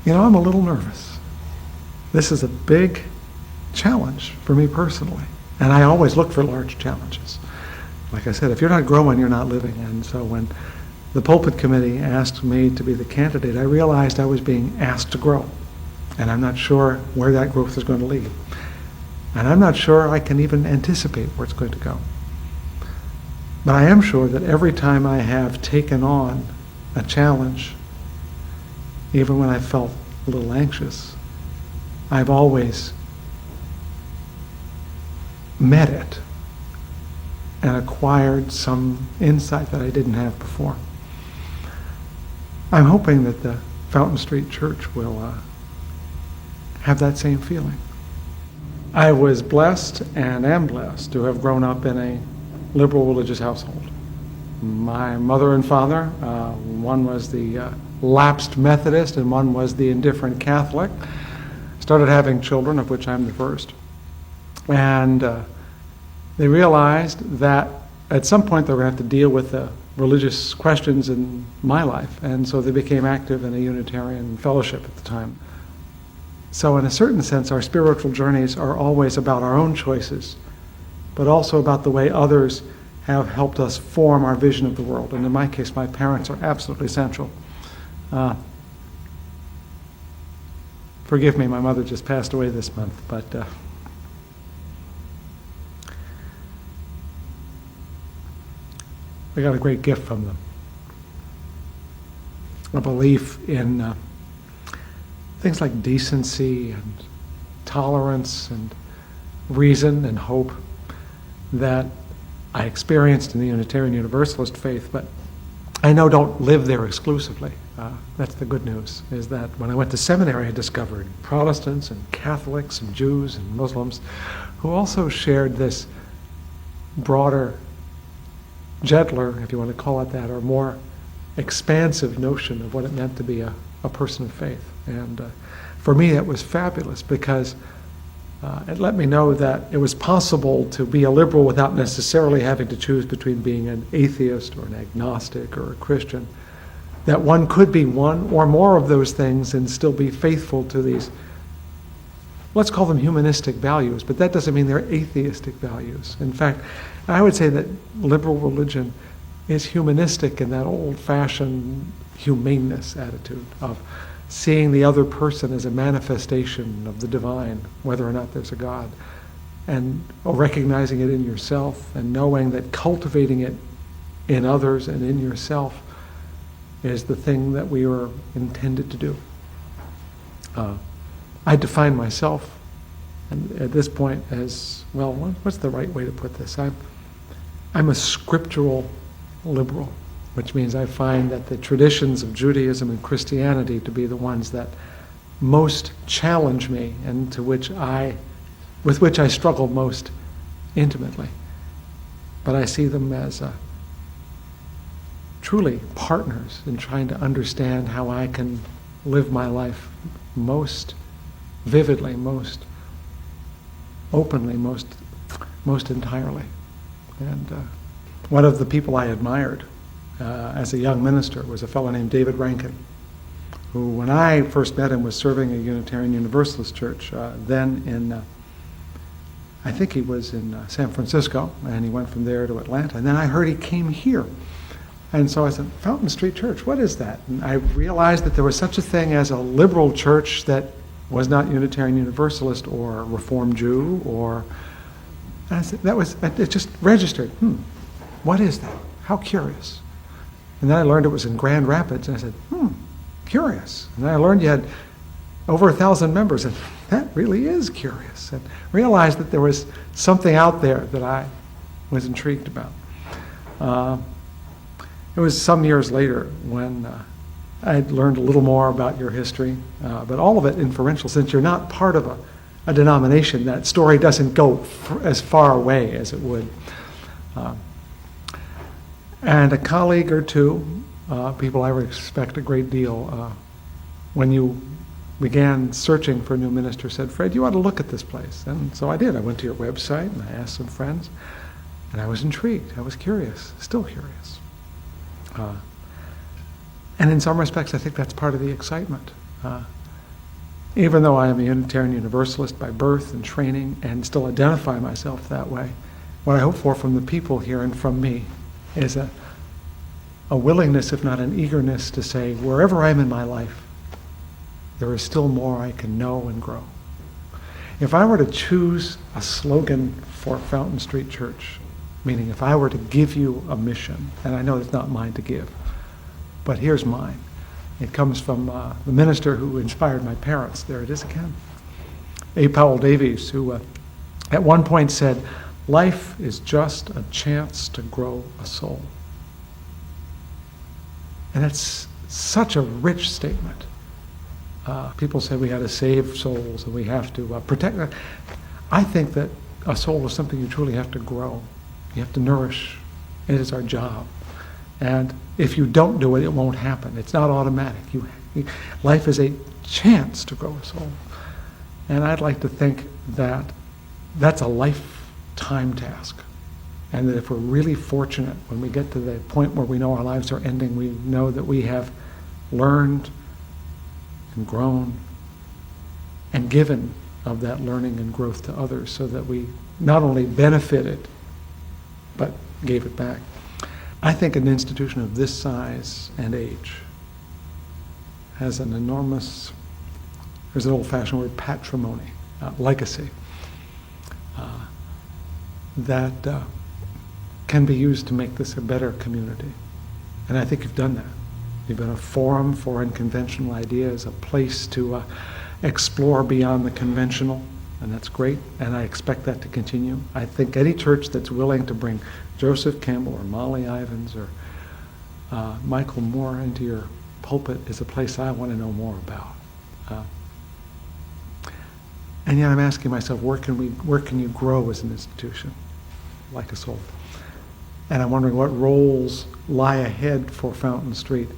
I'm a little nervous. This is a big challenge for me personally. And I always look for large challenges. Like I said, if you're not growing, you're not living. And so when the pulpit committee asked me to be the candidate, I realized I was being asked to grow. And I'm not sure where that growth is going to lead. And I'm not sure I can even anticipate where it's going to go. But I am sure that every time I have taken on a challenge, even when I felt a little anxious, I've always met it and acquired some insight that I didn't have before. I'm hoping that the Fountain Street Church will have that same feeling. I was blessed and am blessed to have grown up in a liberal religious household. My mother and father, one was the lapsed Methodist and one was the indifferent Catholic, started having children, of which I'm the first. And they realized that at some point they were going to have to deal with the religious questions in my life, and so they became active in a Unitarian fellowship at the time. So in a certain sense, our spiritual journeys are always about our own choices, but also about the way others have helped us form our vision of the world. And in my case, my parents are absolutely central. Forgive me, my mother just passed away this month, but I got a great gift from them. A belief in things like decency and tolerance and reason and hope that I experienced in the Unitarian Universalist faith, but I know don't live there exclusively. That's the good news, is that when I went to seminary, I discovered Protestants and Catholics and Jews and Muslims who also shared this broader, gentler, if you want to call it that, or more expansive notion of what it meant to be a person of faith. And for me, it was fabulous because it let me know that it was possible to be a liberal without necessarily having to choose between being an atheist or an agnostic or a Christian. That one could be one or more of those things and still be faithful to these, let's call them humanistic values, but that doesn't mean they're atheistic values. In fact, I would say that liberal religion is humanistic in that old-fashioned humaneness attitude of seeing the other person as a manifestation of the divine, whether or not there's a God, and recognizing it in yourself and knowing that cultivating it in others and in yourself is the thing that we were intended to do. I define myself and at this point as, well, what's the right way to put this? I'm a scriptural liberal, which means I find that the traditions of Judaism and Christianity to be the ones that most challenge me and with which I struggle most intimately. But I see them as truly partners in trying to understand how I can live my life most vividly, most openly, most entirely. And one of the people I admired as a young minister was a fellow named David Rankin, who, when I first met him, was serving a Unitarian Universalist church then in, I think he was in San Francisco, and he went from there to Atlanta. And then I heard he came here. And so I said, Fountain Street Church, what is that? And I realized that there was such a thing as a liberal church that was not Unitarian Universalist or Reformed Jew or, and I said, it just registered. What is that? How curious. And then I learned it was in Grand Rapids, and I said, curious. And then I learned you had over 1,000 members, and that really is curious. And realized that there was something out there that I was intrigued about. It was some years later when I'd learned a little more about your history, but all of it inferential. Since you're not part of a denomination, that story doesn't go as far away as it would. And a colleague or two, people I respect a great deal, when you began searching for a new minister, said, Fred, you ought to look at this place. And so I did. I went to your website and I asked some friends, and I was intrigued. I was curious, still curious. And in some respects, I think that's part of the excitement. Even though I am a Unitarian Universalist by birth and training and still identify myself that way, what I hope for from the people here and from me is a willingness, if not an eagerness, to say, wherever I am in my life, there is still more I can know and grow. If I were to choose a slogan for Fountain Street Church, meaning if I were to give you a mission, and I know it's not mine to give, but here's mine. It comes from the minister who inspired my parents. There it is again. A. Powell Davies, who at one point said, life is just a chance to grow a soul. And that's such a rich statement. People say we got to save souls and we have to protect them. I think that a soul is something you truly have to grow. You have to nourish. It is our job. And if you don't do it, it won't happen. It's not automatic. Life is a chance to grow a soul. And I'd like to think that that's a lifetime task. And that if we're really fortunate, when we get to the point where we know our lives are ending, we know that we have learned and grown and given of that learning and growth to others so that we not only benefited, but gave it back. I think an institution of this size and age has an enormous, there's an old-fashioned word, patrimony, legacy, that can be used to make this a better community. And I think you've done that. You've been a forum for unconventional ideas, a place to explore beyond the conventional, and that's great, and I expect that to continue. I think any church that's willing to bring Joseph Campbell or Molly Ivins or Michael Moore into your pulpit is a place I want to know more about. And yet I'm asking myself, where can you grow as an institution, like a soul? And I'm wondering what roles lie ahead for Fountain Street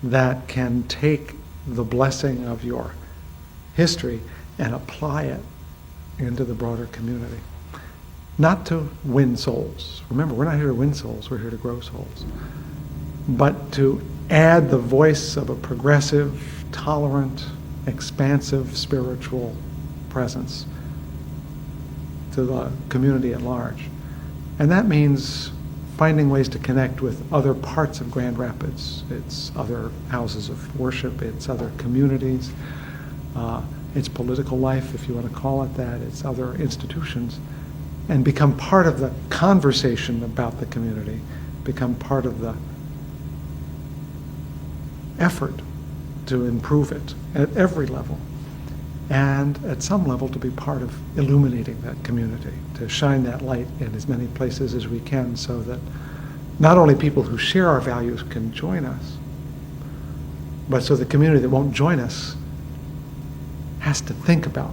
that can take the blessing of your history and apply it into the broader community. Not to win souls. Remember, we're not here to win souls, we're here to grow souls. But to add the voice of a progressive, tolerant, expansive spiritual presence to the community at large. And that means finding ways to connect with other parts of Grand Rapids. It's other houses of worship, it's other communities, it's political life, if you want to call it that, it's other institutions, and become part of the conversation about the community, become part of the effort to improve it at every level, and at some level to be part of illuminating that community, to shine that light in as many places as we can so that not only people who share our values can join us, but so the community that won't join us has to think about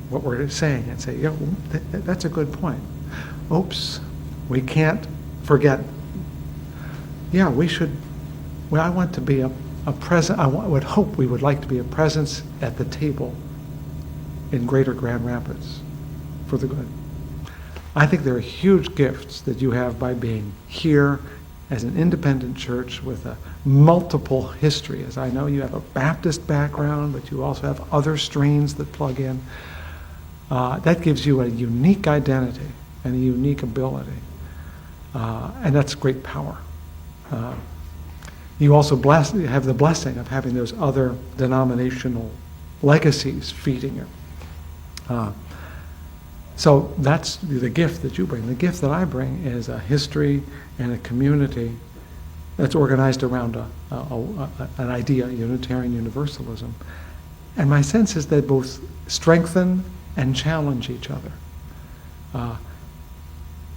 what we're saying and say, yeah, that's a good point. Oops, we can't forget. Yeah, we should, well, I want to be a presence, would hope we would like to be a presence at the table in Greater Grand Rapids for the good. I think there are huge gifts that you have by being here as an independent church with a multiple history. As I know, you have a Baptist background, but you also have other strains that plug in. That gives you a unique identity and a unique ability. And that's great power. You also have the blessing of having those other denominational legacies feeding you. So that's the gift that you bring. The gift that I bring is a history and a community that's organized around an idea, Unitarian Universalism. And my sense is they both strengthen and challenge each other.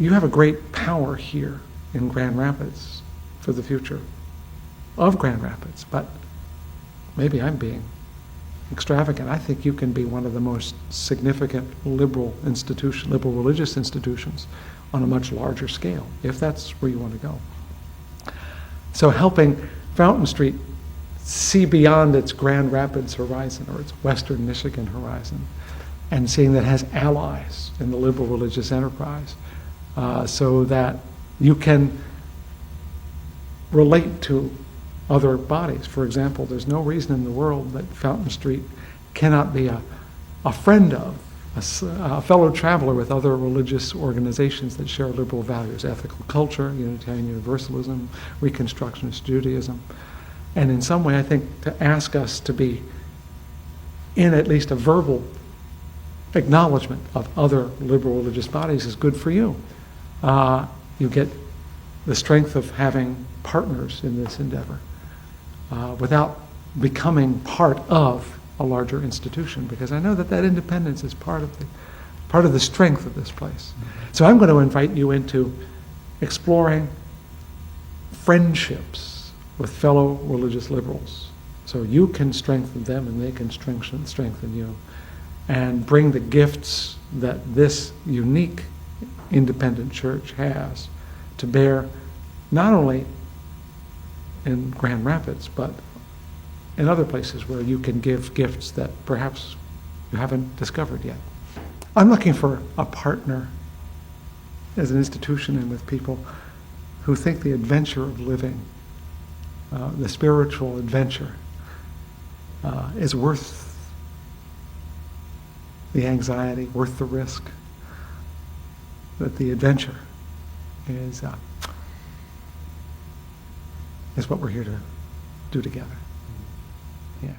You have a great power here in Grand Rapids for the future of Grand Rapids, but maybe I'm being extravagant. I think you can be one of the most significant liberal religious institutions on a much larger scale, if that's where you want to go. So helping Fountain Street see beyond its Grand Rapids horizon or its Western Michigan horizon and seeing that it has allies in the liberal religious enterprise so that you can relate to other bodies. For example, there's no reason in the world that Fountain Street cannot be a friend of, a fellow traveler with other religious organizations that share liberal values, ethical culture, Unitarian Universalism, Reconstructionist Judaism. And in some way, I think to ask us to be in at least a verbal acknowledgement of other liberal religious bodies is good for you. You get the strength of having partners in this endeavor without becoming part of a larger institution, because I know that that independence is part of the strength of this place. So I'm going to invite you into exploring friendships with fellow religious liberals, so you can strengthen them and they can strengthen you, and bring the gifts that this unique independent church has to bear, not only in Grand Rapids, but in other places where you can give gifts that perhaps you haven't discovered yet. I'm looking for a partner as an institution and with people who think the adventure of living, the spiritual adventure, is worth the anxiety, worth the risk, that the adventure is what we're here to do together. Yeah.